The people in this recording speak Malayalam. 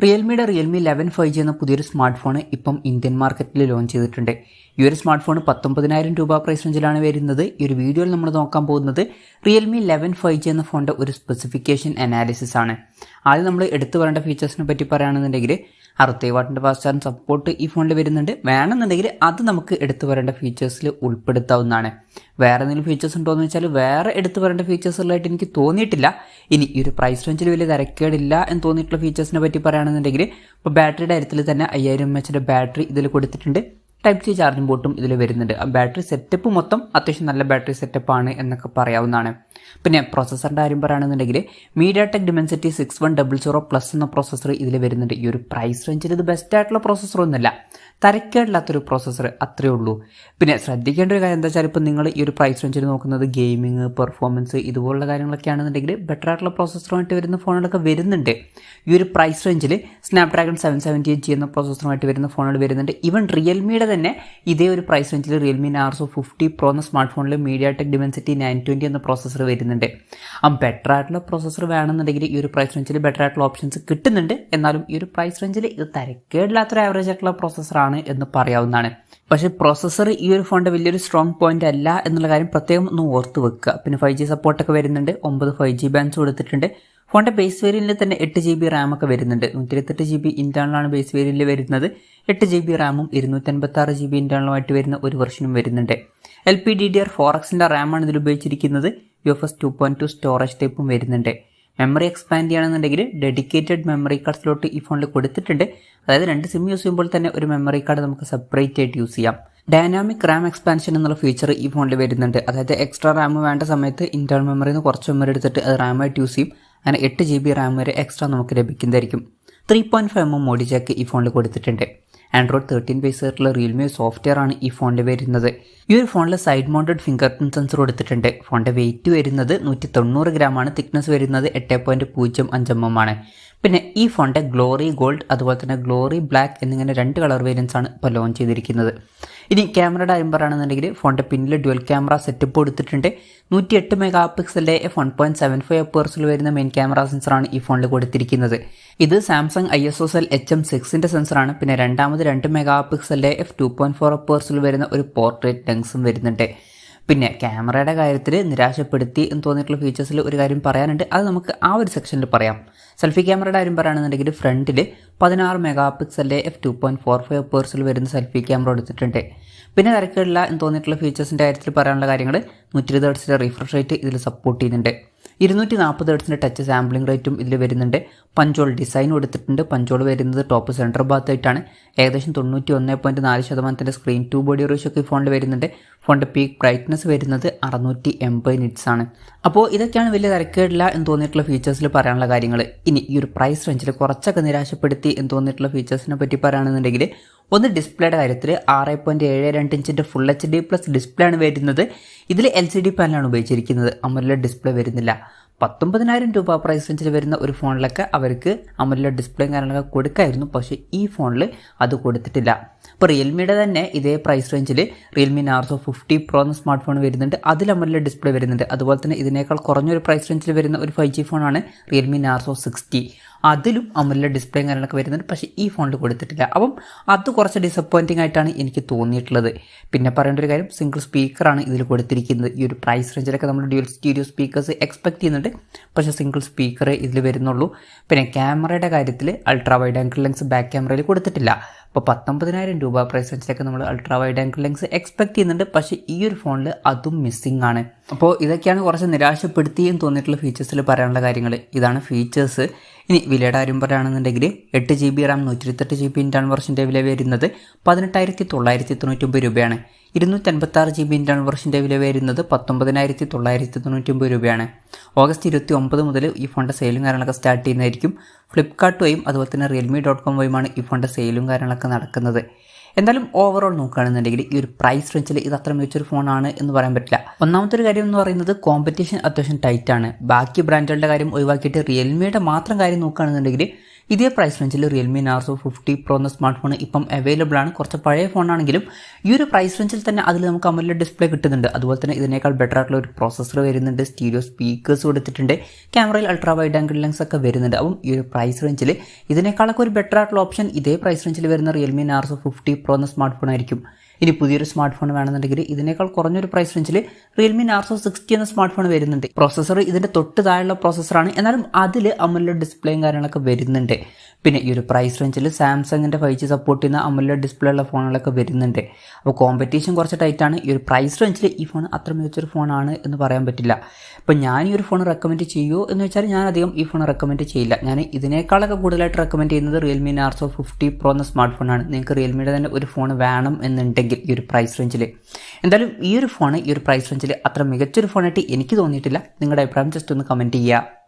റിയൽമിയുടെ റിയൽമി 11 5G എന്ന പുതിയൊരു സ്മാർട്ട് ഫോൺ ഇപ്പം ഇന്ത്യൻ മാർക്കറ്റിൽ ലോഞ്ച് ചെയ്തിട്ടുണ്ട്. ഈ ഒരു സ്മാർട്ട് ഫോൺ 19,000 രൂപ പ്രൈസ് റേഞ്ചിലാണ് വരുന്നത്. ഈ ഒരു വീഡിയോയിൽ നമ്മൾ നോക്കാൻ പോകുന്നത് റിയൽമി 11 5G എന്ന ഫോണിൻ്റെ ഒരു സ്പെസിഫിക്കേഷൻ അനാലിസിസ് ആണ്. ആദ്യം നമ്മൾ എടുത്തു പറയേണ്ട ഫീച്ചേഴ്സിനെ പറ്റി പറയുകയാണെന്നുണ്ടെങ്കിൽ 67 വാട്ടിൻ്റെ ഫാസ്റ്റ് ചാർജിംഗ് സപ്പോർട്ട് ഈ ഫോണിൽ വരുന്നുണ്ട്. വേണമെന്നുണ്ടെങ്കിൽ അത് നമുക്ക് എടുത്തു പറയേണ്ട ഫീച്ചേഴ്സിൽ ഉൾപ്പെടുത്താവുന്നതാണ്. വേറെ എന്തെങ്കിലും ഫീച്ചേഴ്സ് ഉണ്ടോ എന്ന് വെച്ചാൽ വേറെ എടുത്തു പറയേണ്ട ഫീച്ചേഴ്സുകളായിട്ട് എനിക്ക് തോന്നിയിട്ടില്ല. ഇനി ഈ ഒരു പ്രൈസ് റേഞ്ചിൽ വലിയ തരക്കേടില്ല എന്ന് തോന്നിയിട്ടുള്ള ഫീച്ചേഴ്സിനെ പറ്റി പറയുകയാണെന്നുണ്ടെങ്കിൽ ഇപ്പോൾ ബാറ്ററിയുടെ കാര്യത്തിൽ തന്നെ 5000 mAh ബാറ്ററി ഇതിൽ കൊടുത്തിട്ടുണ്ട്. ടൈപ്പ് സി ചാർജിംഗ് പോർട്ടും ഇതിൽ വരുന്നുണ്ട്. ആ ബാറ്ററി സെറ്റപ്പ് മൊത്തം അത്യാവശ്യം നല്ല ബാറ്ററി സെറ്റപ്പാണ് എന്നൊക്കെ പറയാവുന്നതാണ്. പിന്നെ പ്രോസസ്സറിൻ്റെ കാര്യം പറയുകയാണെന്നുണ്ടെങ്കിൽ mediatek dimensity 6100+ എന്ന പ്രോസസ്സർ ഇതിൽ വരുന്നുണ്ട്. ഈ ഒരു പ്രൈസ് റേഞ്ചിൽ ഇത് ബെസ്റ്റ് ആയിട്ടുള്ള പ്രോസസ്സറൊന്നുമല്ല, തരക്കേടില്ലാത്തൊരു പ്രോസസ്സർ അത്രയേ ഉള്ളൂ. പിന്നെ ശ്രദ്ധിക്കേണ്ട ഒരു കാര്യം എന്താ വെച്ചാൽ ഇപ്പോൾ നിങ്ങൾ ഈ ഒരു പ്രൈസ് റേഞ്ചിൽ നോക്കുന്നത് ഗെയിമിങ്, പെർഫോമൻസ് ഇതുപോലുള്ള കാര്യങ്ങളൊക്കെ ആണെന്നുണ്ടെങ്കിൽ ബെറ്റർ ആയിട്ടുള്ള പ്രോസസ്സറുമായിട്ട് വരുന്ന ഫോണുകളൊക്കെ വരുന്നുണ്ട്. ഈ ഒരു പ്രൈസ് റേഞ്ചിൽ സ്നാപ്ഡ്രാഗൺ 778G എന്ന പ്രോസസ്സറുമായിട്ട് വരുന്ന ഫോണുകൾ വരുന്നുണ്ട്. ഈവൻ റിയൽമിയുടെ തന്നെ ഇതേ ഒരു പ്രൈസ് റേഞ്ചിൽ റിയൽമി നാർസോ 50 Pro എന്ന സ്മാർട്ട് ഫോണിൽ mediatek dimensity 920 എന്ന പ്രോസസ്സർ വരുന്നുണ്ട്. ആ ബെറ്റർ ആയിട്ടുള്ള പ്രോസസ്സർ വേണമെന്നുണ്ടെങ്കിൽ ഈ ഒരു പ്രൈസ് റേഞ്ചിൽ ബെറ്റർ ആയിട്ടുള്ള ഓപ്ഷൻസ് കിട്ടുന്നുണ്ട്. എന്നാലും ഈ ഒരു പ്രൈസ് റേഞ്ചിൽ ഇത് തരക്കേടില്ലാത്തൊരു ആവറേജ് ആയിട്ടുള്ള പ്രോസസ്സറാണ് എന്ന് പറയാവുന്നതാണ്. പക്ഷേ പ്രോസസ്സർ ഈ ഒരു ഫോണിൻ്റെ വലിയൊരു സ്ട്രോങ് പോയിന്റ് അല്ല എന്നുള്ള കാര്യം പ്രത്യേകം ഒന്ന് ഓർത്ത് വെക്കുക. പിന്നെ 5G സപ്പോർട്ടൊക്കെ വരുന്നുണ്ട്. 9 5G ബാൻഡ്സ് കൊടുത്തിട്ടുണ്ട്. ഫോണിൻ്റെ ബേസ് വേരിയൻറ്റിൽ തന്നെ 8GB RAM ഒക്കെ വരുന്നുണ്ട്. 128GB ഇന്റേണലാണ് ബേസ് വേരിയൻറ്റിൽ വരുന്നത്. 8GB റാമും 256GB ഇന്റേണലുമായിട്ട് വരുന്ന ഒരു വെർഷനും വരുന്നുണ്ട്. LPDDR4Xൻ്റെ റാമാണ് ഇതിൽ ഉപയോഗിച്ചിരിക്കുന്നത്. UFS 2.2 സ്റ്റോറേജ് ടൈപ്പും വരുന്നുണ്ട്. മെമ്മറി എക്സ്പാൻഡ് ചെയ്യുകയാണെന്നുണ്ടെങ്കിൽ ഡെഡിക്കേറ്റഡ് മെമ്മറി കാർഡ് സ്ലോട്ട് ഈ ഫോണിൽ കൊടുത്തിട്ടുണ്ട്. അതായത് 2 സിം യൂസ് ചെയ്യുമ്പോൾ തന്നെ ഒരു മെമ്മറി കാർഡ് നമുക്ക് സെപ്പറേറ്റ് ആയിട്ട് യൂസ് ചെയ്യാം. ഡൈനാമിക് റാം എക്സ്പാൻഷൻ എന്നുള്ള ഫീച്ചർ ഈ ഫോണിൽ വരുന്നുണ്ട്. അതായത് എക്സ്ട്രാ റാം വേണ്ട സമയത്ത് ഇന്റേണൽ മെമ്മറിയിൽ നിന്ന് കുറച്ച് മെമ്മറി എടുത്തിട്ട് അത് റാമായിട്ട് യൂസ് ചെയ്യും. അങ്ങനെ 8GB റാം വരെ എക്സ്ട്രാ നമുക്ക് ലഭിക്കുന്നതായിരിക്കും. 3.5mm മോഡി ജാക്ക് ഈ ഫോണിൽ കൊടുത്തിട്ടുണ്ട്. ആൻഡ്രോയിഡ് 13 ബേസ് ആയിട്ടുള്ള റിയൽമി സോഫ്റ്റ്വെയർ ആണ് ഈ ഫോണിൽ വരുന്നത്. ഈ ഒരു ഫോണിൽ side mounted finger print sensor കൊടുത്തിട്ടുണ്ട്. ഫോണിൻ്റെ വെയിറ്റ് വരുന്നത് 190 ഗ്രാമാണ്. തിക്നെസ് വരുന്നത് 8.05mm ആണ്. പിന്നെ ഈ ഫോണിൻ്റെ ഗ്ലോറി ഗോൾഡ് അതുപോലെ തന്നെ ഗ്ലോറി ബ്ലാക്ക് എന്നിങ്ങനെ 2 കളർ വേരിയൻസ് ആണ് ഇപ്പോൾ ലോഞ്ച് ചെയ്തിരിക്കുന്നത്. ഇനി ക്യാമറയുടെ കാര്യം പറയുകയാണെന്നുണ്ടെങ്കിൽ ഫോണിൻ്റെ പിന്നിൽ ഡ്യുവൽ ക്യാമറ സെറ്റപ്പ് കൊടുത്തിട്ടുണ്ട്. 108 മെഗാപിക്സലിൻ്റെ f1.75 വരുന്ന മെയിൻ ക്യാമറ സെൻസറാണ് ഈ ഫോണിൽ കൊടുത്തിരിക്കുന്നത്. ഇത് സാംസങ് ISOCELL HM6ൻ്റെ സെൻസറാണ്. പിന്നെ രണ്ടാമത് 2 മെഗാപിക്സലിൻ്റെ f2.4 വരുന്ന ഒരു പോർട്രേറ്റ് ലെൻസും വരുന്നുണ്ട്. പിന്നെ ക്യാമറയുടെ കാര്യത്തിൽ നിരാശപ്പെടുത്തി എന്ന് തോന്നിയിട്ടുള്ള ഫീച്ചേഴ്സിൽ ഒരു കാര്യം പറയാനുണ്ട്. അത് നമുക്ക് ആ ഒരു സെക്ഷനിൽ പറയാം. സെൽഫി ക്യാമറയുടെ കാര്യം പറയുകയാണെന്നുണ്ടെങ്കിൽ ഫ്രണ്ടിൽ 16 മെഗാപിക്സലിൻ്റെ f2.45 വരുന്ന സെൽഫി ക്യാമറ എടുത്തിട്ടുണ്ട്. പിന്നെ തിരക്കുള്ള എന്ന് തോന്നിയിട്ടുള്ള ഫീച്ചേഴ്സിൻ്റെ കാര്യത്തിൽ പറയാനുള്ള കാര്യങ്ങൾ 120 Hz റിഫ്രഷ് റേറ്റ് ഇതിൽ സപ്പോർട്ട് ചെയ്യുന്നുണ്ട്. 240 Hz ടച്ച് സാമ്പിളിംഗ് റേറ്റും ഇതിൽ വരുന്നുണ്ട്. പഞ്ചോൾ ഡിസൈൻ കൊടുത്തിട്ടുണ്ട്. പഞ്ചോൾ വരുന്നത് ടോപ്പ് സെൻറ്റർ ഭാഗത്തായിട്ടാണ്. ഏകദേശം 91.4% സ്ക്രീൻ ടു ബോഡി റേഷ്യോ ഒക്കെ ഈ ഫോണിൽ വരുന്നുണ്ട്. ഫോണിൻ്റെ പീക്ക് ബ്രൈറ്റ്നസ് വരുന്നത് 680 nits ആണ്. അപ്പോൾ ഇതൊക്കെയാണ് വലിയ തിരക്കേടില്ല എന്ന് തോന്നിയിട്ടുള്ള ഫീച്ചേഴ്സിൽ പറയാനുള്ള കാര്യങ്ങൾ. ഇനി ഈ ഒരു പ്രൈസ് റേഞ്ചിൽ കുറച്ചൊക്കെ നിരാശപ്പെടുത്തി എന്ന് തോന്നിയിട്ടുള്ള ഫീച്ചേഴ്സിനെ പറ്റി പറയുകയാണെന്നുണ്ടെങ്കിൽ ഒന്ന് ഡിസ്പ്ലേയുടെ കാര്യത്തിൽ 6.72 ഇഞ്ചിൻ്റെ ഫുൾ HD+ ഡിസ്പ്ലേ ആണ് വരുന്നത്. ഇതിൽ LCD പാനലാണ് ഉപയോഗിച്ചിരിക്കുന്നത്. AMOLED ഡിസ്പ്ലേ വരുന്നില്ല. 19,000 രൂപ പ്രൈസ് റേഞ്ചിൽ വരുന്ന ഒരു ഫോണിലൊക്കെ അവർക്ക് AMOLED ഡിസ്പ്ലേയും കാര്യങ്ങളൊക്കെ കൊടുക്കായിരുന്നു. പക്ഷേ ഈ ഫോണിൽ അത് കൊടുത്തിട്ടില്ല. ഇപ്പോൾ റിയൽമിയുടെ തന്നെ ഇതേ പ്രൈസ് റേഞ്ചിൽ റിയൽമി നാർസോ 50 Pro എന്ന സ്മാർട്ട് ഫോൺ വരുന്നുണ്ട്. അതിൽ AMOLED ഡിസ്പ്ലേ വരുന്നുണ്ട്. അതുപോലെ തന്നെ ഇതിനേക്കാൾ കുറഞ്ഞൊരു പ്രൈസ് റേഞ്ചിൽ വരുന്ന ഒരു 5G ഫോണാണ് റിയൽമി നാർസോ 60. അതിലും AMOLED ഡിസ്പ്ലേയും കാര്യങ്ങളൊക്കെ വരുന്നുണ്ട്. പക്ഷേ ഈ ഫോണിൽ കൊടുത്തിട്ടില്ല. അപ്പം അത് കുറച്ച് ഡിസപ്പോയിൻറ്റിംഗ് ആയിട്ടാണ് എനിക്ക് തോന്നിയിട്ടുള്ളത്. പിന്നെ പറയേണ്ട ഒരു കാര്യം, സിംഗിൾ സ്പീക്കറാണ് ഇതിൽ കൊടുത്തിരിക്കുന്നത്. ഈ ഒരു പ്രൈസ് റേഞ്ചിലൊക്കെ നമ്മൾ ഡ്യുവൽ സ്റ്റീരിയോ സ്പീക്കേഴ്സ് എക്സ്പെക്ട് ചെയ്യുന്നുണ്ട്. പക്ഷേ സിംഗിൾ സ്പീക്കറേ ഇതിൽ വരുന്നുള്ളൂ. പിന്നെ ക്യാമറയുടെ കാര്യത്തിൽ ultra wide angle lens back ക്യാമറയിൽ കൊടുത്തിട്ടില്ല. അപ്പോൾ 19,000 രൂപ പ്രൈസ് റേഞ്ചിലൊക്കെ നമ്മൾ ultra wide angle lens expect ചെയ്യുന്നുണ്ട്. പക്ഷേ ഈ ഒരു ഫോണിൽ അതും മിസ്സിംഗ് ആണ്. അപ്പോൾ ഇതൊക്കെയാണ് കുറച്ച് നിരാശപ്പെടുത്തിയെന്ന് തോന്നിയിട്ടുള്ള ഫീച്ചേഴ്സിൽ പറയാനുള്ള കാര്യങ്ങൾ. ഇതാണ് ഫീച്ചേഴ്സ്. ഇനി വിലയുടെ കാര്യം പറയുകയാണെന്നുണ്ടെങ്കിൽ 8GB റാം 128GB ഇന്റേണൽ വെർഷൻ്റെ വില വരുന്നത് 18,999 രൂപയാണ്. 256GB ഇന്റേണൽ വെർഷൻ്റെ വില വരുന്നത് 19,999 രൂപയാണ്. ഓഗസ്റ്റ് 29 മുതൽ ഈ ഫോണിൻ്റെ സെയിലും കാര്യങ്ങളൊക്കെ സ്റ്റാർട്ട് ചെയ്യുന്നതായിരിക്കും. ഫ്ലിപ്കാർട്ട് വഴിയും അതുപോലെ തന്നെ realme.com വഴിയുമാണ് ഈ ഫോണിൻ്റെ സെയിലും കാര്യങ്ങളൊക്കെ നടക്കുന്നത്. എന്തായാലും ഓവറോൾ നോക്കുകയാണെന്നുണ്ടെങ്കിൽ ഈ ഒരു പ്രൈസ് റേഞ്ചിൽ ഇത് അത്ര മികച്ചൊരു ഫോണാണ് എന്ന് പറയാൻ പറ്റില്ല. ഒന്നാമത്തെ ഒരു കാര്യം എന്ന് പറയുന്നത് കോമ്പറ്റീഷൻ അത്യാവശ്യം ടൈറ്റ് ആണ്. ബാക്കി ബ്രാൻഡുകളുടെ കാര്യം ഒഴിവാക്കിയിട്ട് റിയൽമിയുടെ മാത്രം കാര്യം നോക്കുകയാണെന്നുണ്ടെങ്കിൽ ഇതേ പ്രൈസ് റേഞ്ചിൽ റിയൽമി നാർസോ 50 പ്രോ എന്ന സ്മാർട്ട് ഫോൺ ഇപ്പം അവൈലബിൾ ആണ്. കുറച്ച് പഴയ ഫോണാണെങ്കിലും ഈ ഒരു പ്രൈസ് റേഞ്ചിൽ തന്നെ അതിൽ നമുക്ക് AMOLED ഡിസ്പ്ലേ കിട്ടുന്നുണ്ട്. അതുപോലെ തന്നെ ഇതിനേക്കാൾ ബെറ്റർ ആയിട്ടുള്ള ഒരു പ്രോസസ്സർ വരുന്നുണ്ട്, സ്റ്റീരിയോ സ്പീക്കേഴ്സ് കൊടുത്തിട്ടുണ്ട്, ക്യാമറയിൽ അൾട്രാ വൈഡ് ആംഗിൾ ലെൻസ് ഒക്കെ വരുന്നുണ്ട്. അപ്പം ഈ ഒരു പ്രൈസ് റേഞ്ചിൽ ഇതിനേക്കാളൊക്കെ ഒരു ബെറ്റർ ആയിട്ടുള്ള ഓപ്ഷൻ ഇതേ പ്രൈസ് റേഞ്ചിൽ വരുന്ന റിയൽമി നാർസോ 50 പ്രോ എന്ന സ്മാർട്ട് ഫോൺ ആയിരിക്കും. ഇനി പുതിയൊരു സ്മാർട്ട് ഫോൺ വേണമെന്നുണ്ടെങ്കിൽ ഇതിനേക്കാൾ കുറഞ്ഞൊരു പ്രൈസ് റേഞ്ചിൽ റിയൽമി നാർസോ 60 എന്ന സ്മാർട്ട് ഫോൺ വരുന്നുണ്ട്. പ്രോസസ്സർ ഇതിന്റെ തൊട്ട് താഴെയുള്ള പ്രോസസ്സറാണ്, എന്നാലും അതിൽ AMOLED ഡിസ്പ്ലേയും കാര്യങ്ങളൊക്കെ വരുന്നുണ്ട്. പിന്നെ ഈ ഒരു പ്രൈസ് റേഞ്ചിൽ സാംസങ്ങിന്റെ 5G സപ്പോർട്ട് ചെയ്യുന്ന AMOLED ഡിസ്പ്ലേ ഉള്ള ഫോണുകളൊക്കെ വരുന്നുണ്ട്. അപ്പോൾ കോമ്പറ്റീഷൻ കുറച്ച് ടൈറ്റ് ആണ്. ഈ ഒരു പ്രൈസ് റേഞ്ചിൽ ഈ ഫോൺ അത്ര മികച്ചൊരു ഫോണാണ് എന്ന് പറയാൻ പറ്റില്ല. അപ്പോൾ ഞാൻ ഈ ഒരു ഫോൺ റെക്കമെൻഡ് ചെയ്യുമോ എന്ന് വെച്ചാൽ ഞാൻ അധികം ഈ ഫോൺ റെക്കമെൻഡ് ചെയ്യില്ല. ഞാൻ ഇതിനേക്കാളൊക്കെ കൂടുതലായിട്ട് റെക്കമെൻഡ് ചെയ്യുന്നത് റിയൽമി നാർസോ 50 പ്രോ എന്ന സ്മാർട്ട് ഫോണാണ്. നിങ്ങൾക്ക് റിയൽമിയുടെ തന്നെ ഒരു ഫോൺ വേണം എന്നുണ്ടെങ്കിൽ ഈ ഒരു പ്രൈസ് റേഞ്ചിൽ. എന്തായാലും ഈ ഒരു ഫോൺ ഈ ഒരു പ്രൈസ് റേഞ്ചിൽ അത്ര മികച്ചൊരു ഫോണായിട്ട് എനിക്ക് തോന്നിയിട്ടില്ല. നിങ്ങളുടെ അഭിപ്രായം ജസ്റ്റ് ഒന്ന് കമൻറ്റ് ചെയ്യുക.